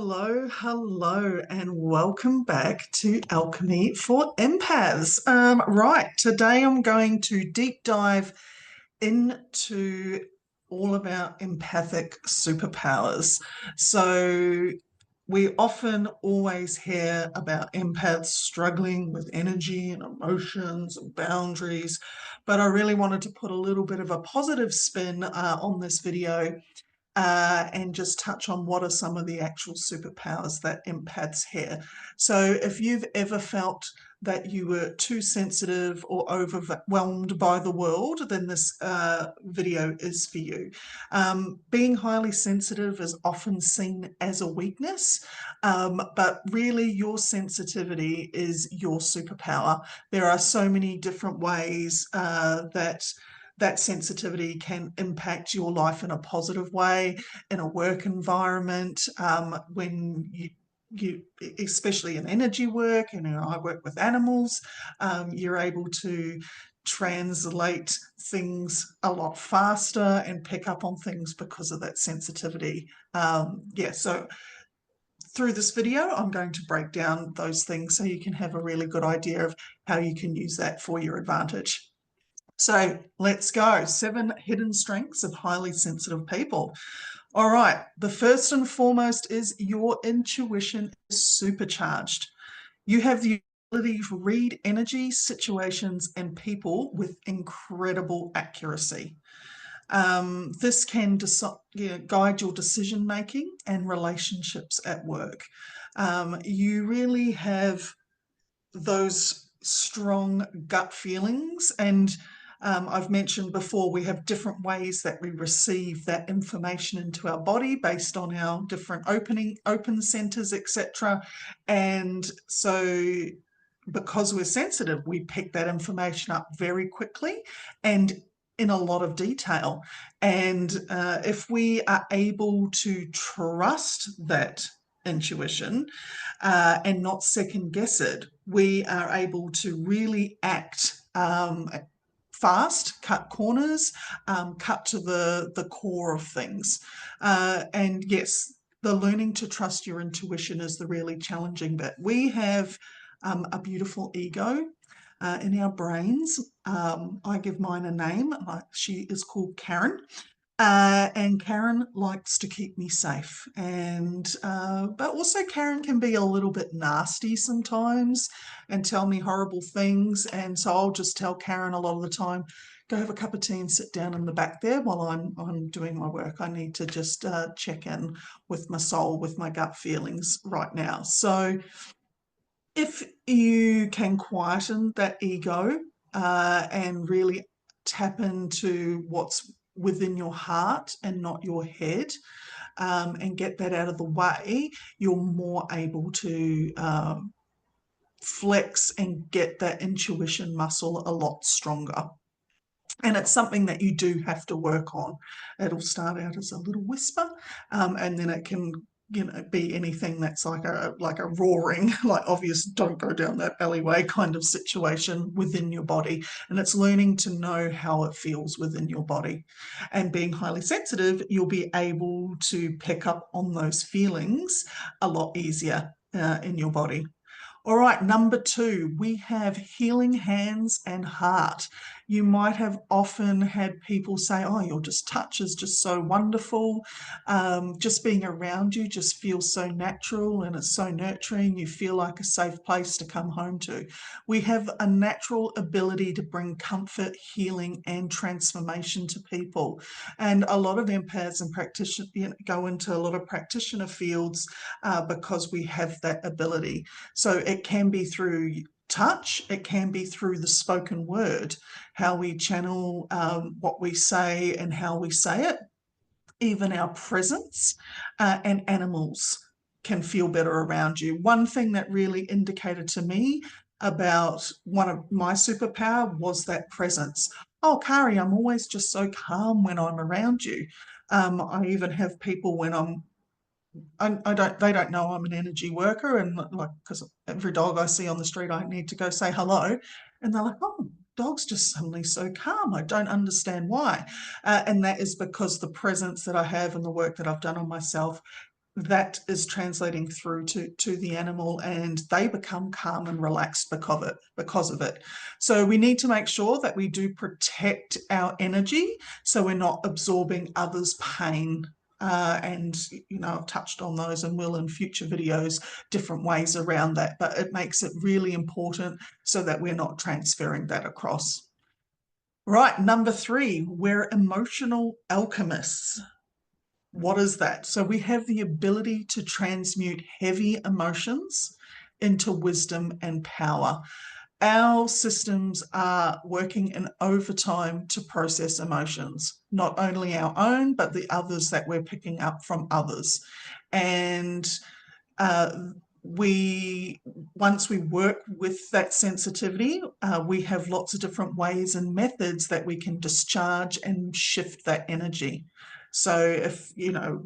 Hello, and welcome back to Alchemy for Empaths. Right, today I'm going to deep dive into all of our empathic superpowers. So, we often always hear about empaths struggling with energy and emotions and boundaries, but I really wanted to put a little bit of a positive spin on this video and just touch on what are some of the actual superpowers that empaths have. So if you've ever felt that you were too sensitive or overwhelmed by the world, then this video is for you. Being highly sensitive is often seen as a weakness, but really your sensitivity is your superpower. There are so many different ways that sensitivity can impact your life in a positive way, in a work environment, when you especially in energy work, and I work with animals, you're able to translate things a lot faster and pick up on things because of that sensitivity. So through this video, I'm going to break down those things so you can have a really good idea of how you can use that for your advantage. So let's go. 7 hidden strengths of highly sensitive people. All right, the first and foremost is your intuition is supercharged. You have the ability to read energy, situations, and people with incredible accuracy. This can guide your decision making and relationships at work. You really have those strong gut feelings, and I've mentioned before, we have different ways that we receive that information into our body based on our different open centers, etc. And so because we're sensitive, we pick that information up very quickly and in a lot of detail. And if we are able to trust that intuition and not second guess it, we are able to really act fast, cut corners, cut to the core of things. And yes, the learning to trust your intuition is the really challenging bit. We have a beautiful ego in our brains. I give mine a name. She is called Karen. And Karen likes to keep me safe, and but also Karen can be a little bit nasty sometimes and tell me horrible things, and so I'll just tell Karen a lot of the time, go have a cup of tea and sit down in the back there while I'm doing my work. I need to just check in with my soul, with my gut feelings right now. So if you can quieten that ego and really tap into what's within your heart and not your head, and get that out of the way, you're more able to flex and get that intuition muscle a lot stronger. And it's something that you do have to work on. It'll start out as a little whisper, and then it can be anything that's like a roaring, like obvious don't go down that alleyway kind of situation within your body. And it's learning to know how it feels within your body. And being highly sensitive, you'll be able to pick up on those feelings a lot easier in your body. All right, number 2, we have healing hands and heart. You might have often had people say, oh, your touch is just so wonderful. Just being around you just feels so natural and it's so nurturing. You feel like a safe place to come home to. We have a natural ability to bring comfort, healing, and transformation to people. And a lot of empaths and practitioners go into a lot of practitioner fields because we have that ability. So it can be through touch, it can be through the spoken word, how we channel what we say and how we say it. Even our presence and animals can feel better around you. One thing that really indicated to me about one of my superpower was that presence. Oh, Kari, I'm always just so calm when I'm around you. I even have people when they don't know I'm an energy worker, and like, because every dog I see on the street, I need to go say hello, and they're like, oh, dog's just suddenly so calm. I don't understand why. And that is because the presence that I have and the work that I've done on myself that is translating through to the animal, and they become calm and relaxed because of it. So we need to make sure that we do protect our energy so we're not absorbing others' pain. And, you know, I've touched on those and will in future videos, different ways around that, but it makes it really important so that we're not transferring that across. Right, number 3, we're emotional alchemists. What is that? So we have the ability to transmute heavy emotions into wisdom and power. Our systems are working in overtime to process emotions, not only our own, but the others that we're picking up from others. And once we work with that sensitivity, we have lots of different ways and methods that we can discharge and shift that energy. So if, you know,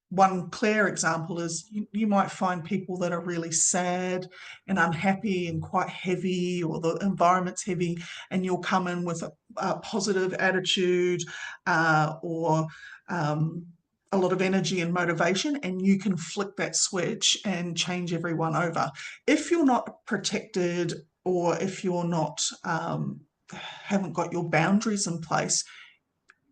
one clear example is you might find people that are really sad and unhappy and quite heavy, or the environment's heavy, and you'll come in with a positive attitude or a lot of energy and motivation, and you can flick that switch and change everyone over. If you're not protected, or if you're not haven't got your boundaries in place,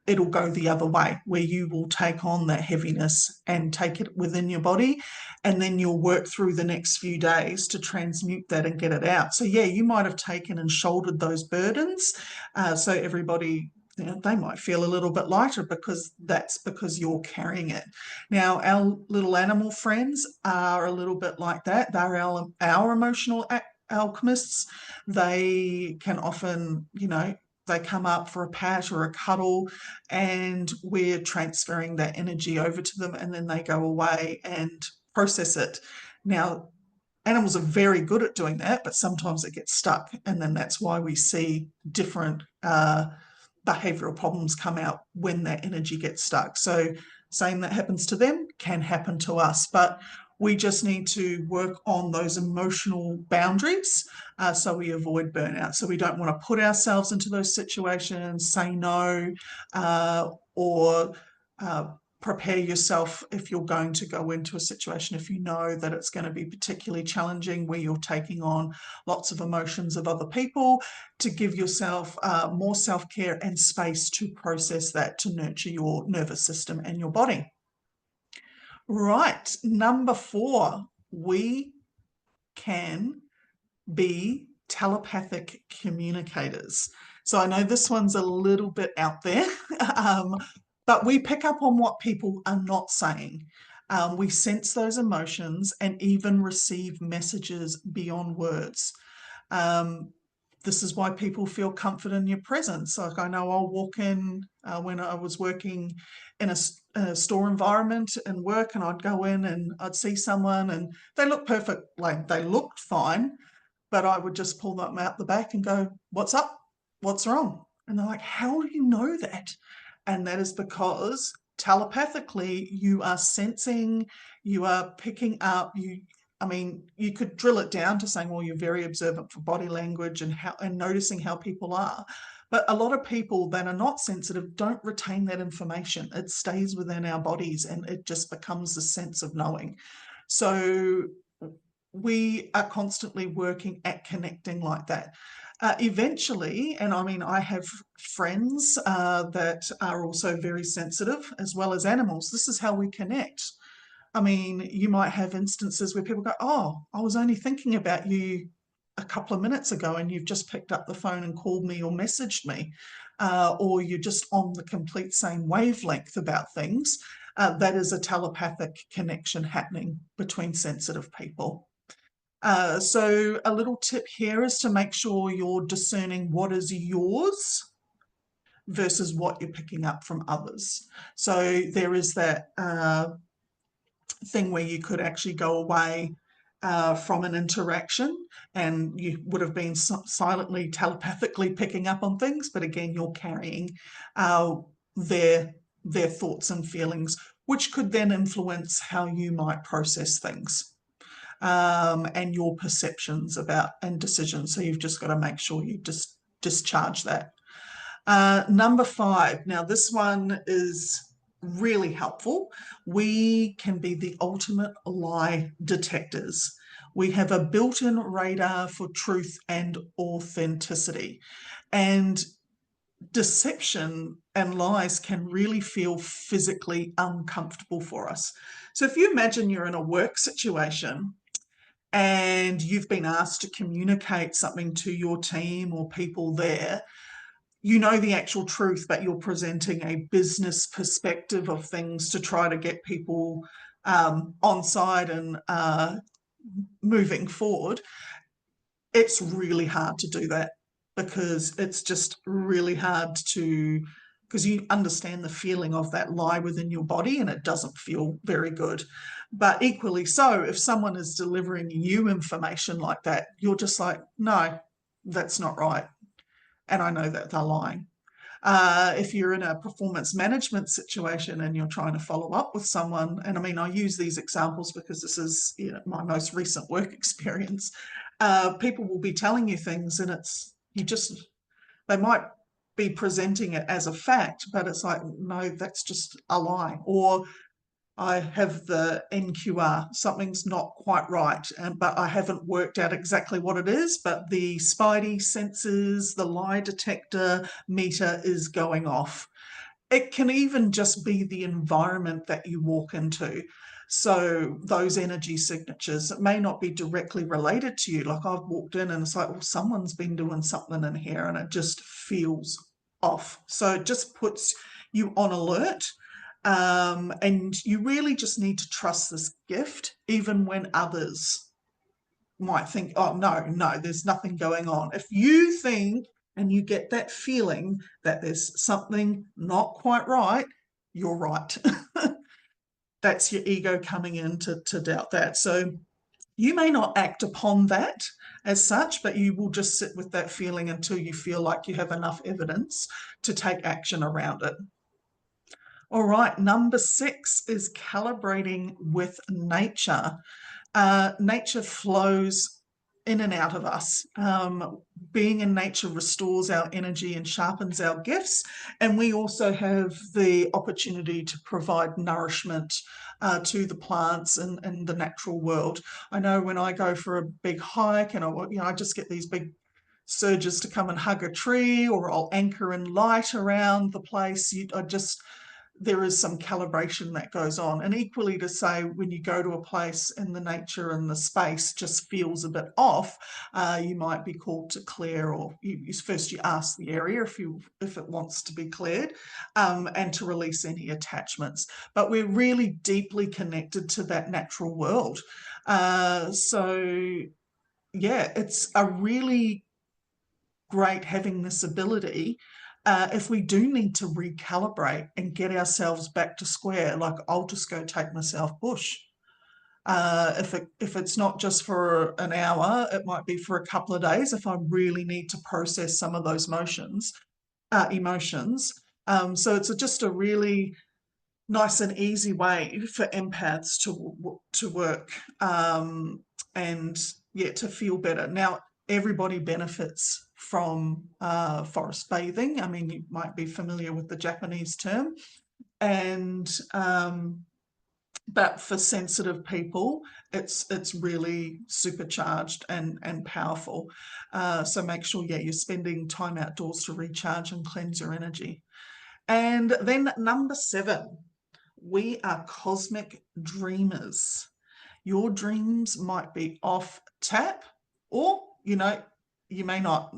it'll go the other way, where you will take on that heaviness and take it within your body, and then you'll work through the next few days to transmute that and get it out. So yeah, you might have taken and shouldered those burdens, so everybody, you know, they might feel a little bit lighter because that's because you're carrying it. Now, our little animal friends are a little bit like that. They're our emotional alchemists. They can often, you know, they come up for a pat or a cuddle, and we're transferring that energy over to them, and then they go away and process it. Now, animals are very good at doing that, but sometimes it gets stuck, and then that's why we see different behavioral problems come out when that energy gets stuck. So same that happens to them can happen to us, but we just need to work on those emotional boundaries so we avoid burnout. So we don't want to put ourselves into those situations, say no, or prepare yourself if you're going to go into a situation, if you know that it's going to be particularly challenging, where you're taking on lots of emotions of other people, to give yourself more self-care and space to process that, to nurture your nervous system and your body. Right, number 4, we can be telepathic communicators. So I know this one's a little bit out there, but we pick up on what people are not saying. We sense those emotions and even receive messages beyond words. This is why people feel comfort in your presence. Like, I know I'll walk in when I was working in a store environment and work, and I'd go in and I'd see someone and they look perfect, like they looked fine, but I would just pull them out the back and go, "What's up? What's wrong?" And they're like, "How do you know that?" And that is because telepathically you are sensing, you are picking up, I mean, you could drill it down to saying, well, you're very observant for body language and noticing how people are. But a lot of people that are not sensitive don't retain that information. It stays within our bodies and it just becomes a sense of knowing. So we are constantly working at connecting like that. Eventually, and I mean, I have friends that are also very sensitive, as well as animals. This is how we connect. I mean, you might have instances where people go, "Oh, I was only thinking about you a couple of minutes ago, and you've just picked up the phone and called me or messaged me," or you're just on the complete same wavelength about things. That is a telepathic connection happening between sensitive people. So a little tip here is to make sure you're discerning what is yours versus what you're picking up from others. So there is that thing where you could actually go away from an interaction and you would have been silently, telepathically picking up on things, but again, you're carrying their thoughts and feelings, which could then influence how you might process things. And your perceptions about and decisions. So you've just got to make sure you discharge that. Number 5. Now this one is really helpful. We can be the ultimate lie detectors. We have a built-in radar for truth and authenticity. And deception and lies can really feel physically uncomfortable for us. So if you imagine you're in a work situation and you've been asked to communicate something to your team or people there, you know the actual truth, but you're presenting a business perspective of things to try to get people on side and moving forward. It's really hard to do that because it's just really hard to, because you understand the feeling of that lie within your body and it doesn't feel very good. But equally so, if someone is delivering you information like that, you're just like, no, that's not right. And I know that they're lying. If you're in a performance management situation and you're trying to follow up with someone, and I mean, I use these examples because this is, you know, my most recent work experience. People will be telling you things and it's, you just, they might be presenting it as a fact, but it's like, no, that's just a lie. Or I have the NQR, something's not quite right, but I haven't worked out exactly what it is, but the spidey senses, the lie detector meter is going off. It can even just be the environment that you walk into. So those energy signatures, it may not be directly related to you. Like I've walked in and it's like, well, someone's been doing something in here and it just feels off. So it just puts you on alert. And you really just need to trust this gift, even when others might think, oh, no, there's nothing going on. If you think and you get that feeling that there's something not quite right, you're right. That's your ego coming in to doubt that. So you may not act upon that as such, but you will just sit with that feeling until you feel like you have enough evidence to take action around it. All right, number 6 is calibrating with nature. Nature flows in and out of us. Being in nature restores our energy and sharpens our gifts. And we also have the opportunity to provide nourishment to the plants and the natural world. I know when I go for a big hike and I just get these big surges to come and hug a tree, or I'll anchor in light around the place. There is some calibration that goes on. And equally to say, when you go to a place and the nature and the space just feels a bit off, you might be called to clear, or first you ask the area if it wants to be cleared, and to release any attachments. But we're really deeply connected to that natural world. So yeah, it's a really great having this ability. If we do need to recalibrate and get ourselves back to square, like I'll just go take myself bush. If it's not just for an hour, it might be for a couple of days if I really need to process some of those emotions. So it's just a really nice and easy way for empaths to work, and yeah, to feel better. Now, everybody benefits from forest bathing. I mean, you might be familiar with the Japanese term, and but for sensitive people, it's really supercharged and powerful. So make sure, yeah, you're spending time outdoors to recharge and cleanse your energy. And then number 7, we are cosmic dreamers. Your dreams might be off tap, or, you may not,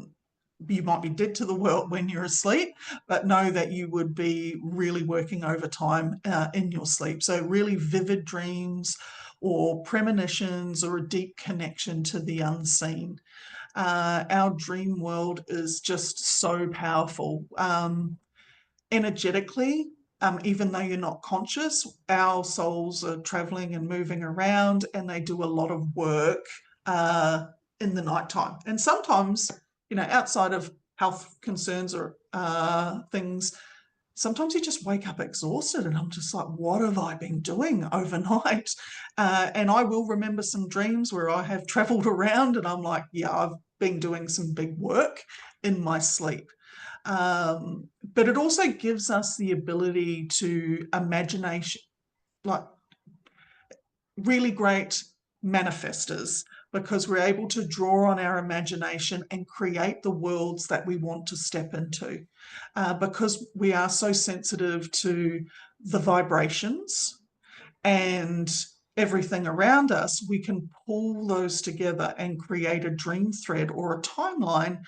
you might be dead to the world when you're asleep, but know that you would be really working overtime in your sleep. So really vivid dreams or premonitions or a deep connection to the unseen. Our dream world is just so powerful. Energetically, even though you're not conscious, our souls are traveling and moving around, and they do a lot of work in the nighttime. And sometimes, outside of health concerns or things, sometimes you just wake up exhausted, and I'm just like, what have I been doing overnight? And I will remember some dreams where I have traveled around and I'm like, yeah, I've been doing some big work in my sleep. But it also gives us the ability to imagination, like really great manifestors, because we're able to draw on our imagination and create the worlds that we want to step into, because we are so sensitive to the vibrations and everything around us. We can pull those together and create a dream thread or a timeline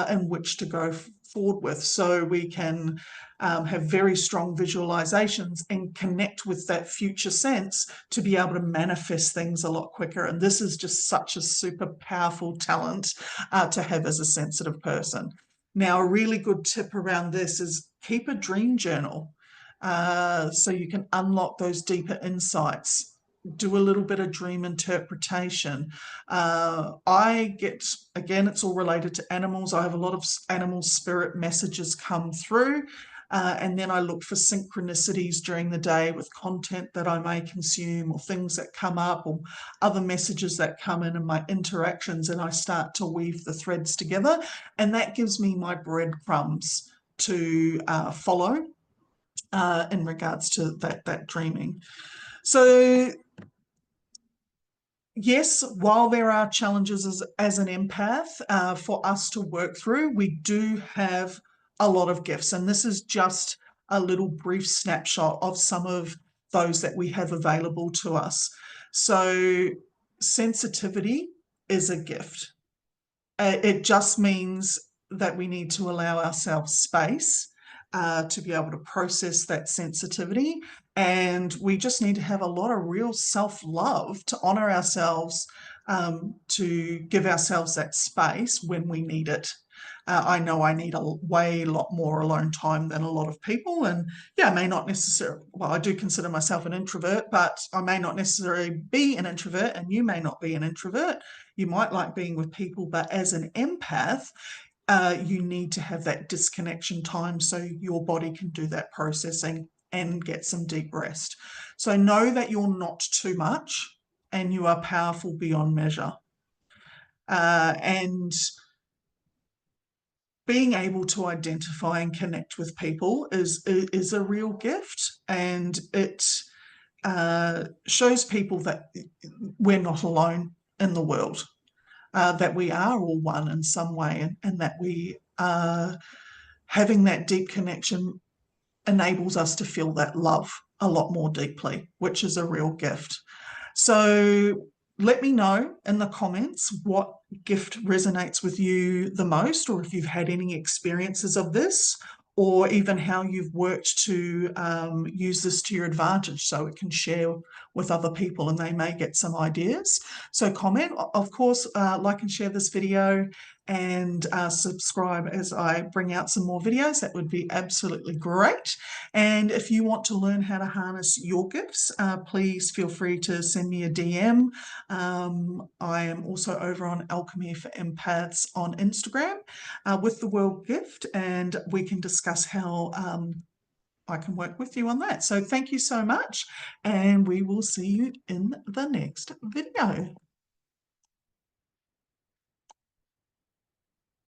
in which to go forward with. So we can have very strong visualizations and connect with that future sense to be able to manifest things a lot quicker. And this is just such a super powerful talent to have as a sensitive person. Now, a really good tip around this is keep a dream journal. So you can unlock those deeper insights. Do a little bit of dream interpretation. I get, again, it's all related to animals. I have a lot of animal spirit messages come through. And then I look for synchronicities during the day with content that I may consume, or things that come up, or other messages that come in my interactions, and I start to weave the threads together. And that gives me my breadcrumbs to follow in regards to that dreaming. So yes, while there are challenges as an empath for us to work through, we do have a lot of gifts. And this is just a little brief snapshot of some of those that we have available to us. So sensitivity is a gift. It just means that we need to allow ourselves space to be able to process that sensitivity. And we just need to have a lot of real self-love to honor ourselves, to give ourselves that space when we need it. I know I need a lot more alone time than a lot of people. And yeah, I may not necessarily, well, I do consider myself an introvert, but I may not necessarily be an introvert, and you may not be an introvert. You might like being with people, but as an empath, you need to have that disconnection time so your body can do that processing and get some deep rest. So know that you're not too much and you are powerful beyond measure. And being able to identify and connect with people is a real gift, and it shows people that we're not alone in the world. That we are all one in some way, and that we are having that deep connection enables us to feel that love a lot more deeply, which is a real gift. So let me know in the comments what gift resonates with you the most, or if you've had any experiences of this, or even how you've worked to use this to your advantage so it can share with other people and they may get some ideas. So comment, of course, like and share this video, and subscribe as I bring out some more videos. That would be absolutely great. And if you want to learn how to harness your gifts, please feel free to send me a DM. I am also over on Alchemy for Empaths on Instagram with the World Gift, and we can discuss how I can work with you on that. So thank you so much, and we will see you in the next video.